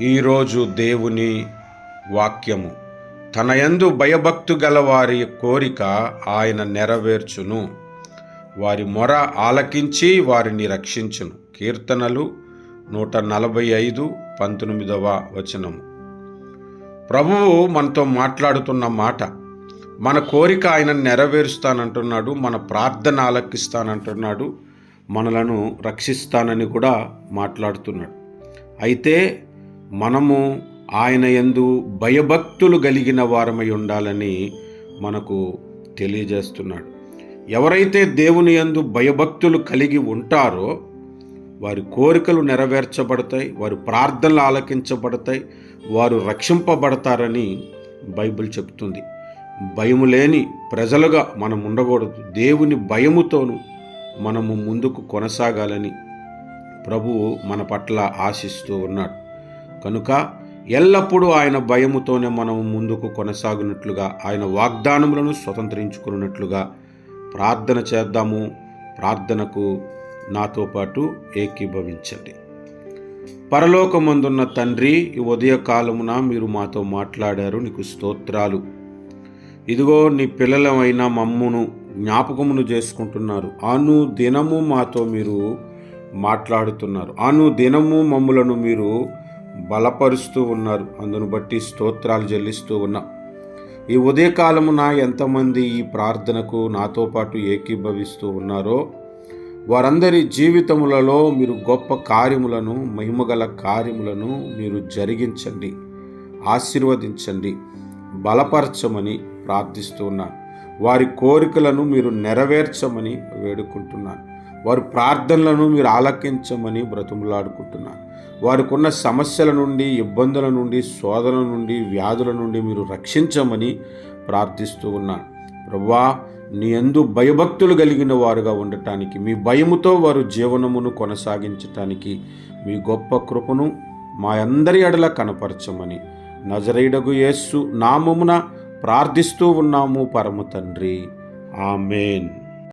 ఈరోజు దేవుని వాక్యము. తన యందు భయభక్తు గల వారి కోరిక ఆయన నెరవేర్చును. వారి మొర ఆలకించి వారిని రక్షించును. కీర్తనలు 145:19. ప్రభువు మనతో మాట్లాడుతున్న మాట. మన కోరిక ఆయన నెరవేరుస్తానంటున్నాడు. మన ప్రార్థన ఆలకిస్తానంటున్నాడు. మనలను రక్షిస్తానని కూడా మాట్లాడుతున్నాడు. అయితే మనము ఆయన యందు భయభక్తులు కలిగిన వారమై ఉండాలని మనకు తెలియజేస్తున్నాడు. ఎవరైతే దేవుని యందు భయభక్తులు కలిగి ఉంటారో వారి కోరికలు నెరవేర్చబడతాయి, వారి ప్రార్థనలు ఆలకించబడతాయి, వారు రక్షింపబడతారని బైబిల్ చెప్తుంది. భయము లేని ప్రజలుగా మనం ఉండకూడదు. దేవుని భయముతోనూ మనము ముందుకు కొనసాగాలని ప్రభువు మన పట్ల ఆశిస్తూ ఉన్నాడు. కనుక ఎల్లప్పుడూ ఆయన భయముతోనే మనము ముందుకు కొనసాగినట్లుగా, ఆయన వాగ్దానములను స్వతంత్రించుకున్నట్లుగా ప్రార్థన చేద్దాము. ప్రార్థనకు నాతో పాటు ఏకీభవించండి. పరలోకమందున్న తండ్రి, ఈ ఉదయకాలమున మీరు మాతో మాట్లాడారు, నీకు స్తోత్రాలు. ఇదిగో నీ పిల్లలమైన మమ్మును జ్ఞాపకమును చేసుకుంటున్నారు. అను దినము మాతో మీరు మాట్లాడుతున్నారు. అను దినము మమ్ములను మీరు బలపరుస్తూ ఉన్నారు. అందును బట్టి స్తోత్రాలు చెల్లిస్తూ ఉన్నాం. ఈ ఉదయకాలమున ఎంతమంది ఈ ప్రార్థనకు నాతో పాటు ఏకీభవిస్తూ ఉన్నారో వారందరి జీవితములలో మీరు గొప్ప కార్యములను, మహిమగల కార్యములను మీరు జరిగించండి, ఆశీర్వదించండి, బలపరచమని ప్రార్థిస్తూ ఉన్నాను. వారి కోరికలను మీరు నెరవేర్చమని వేడుకుంటున్నాను. వారి ప్రార్థనలను మీరు ఆలకించమని బ్రతుములాడుకుంటున్నాను. వారికి ఉన్న సమస్యల నుండి, ఇబ్బందుల నుండి, శోధనల నుండి, వ్యాధుల నుండి మీరు రక్షించమని ప్రార్థిస్తూ ఉన్నాను. ప్రభువా, నీ యందు భయభక్తులు కలిగిన వారుగా ఉండటానికి, మీ భయముతో వారు జీవనమును కొనసాగించటానికి మీ గొప్ప కృపను మా అందరి ఎడల కనపరచమని నజరేయుడగు యేసు నామమున ప్రార్థిస్తూ ఉన్నాము పరమ తండ్రి. ఆమేన్.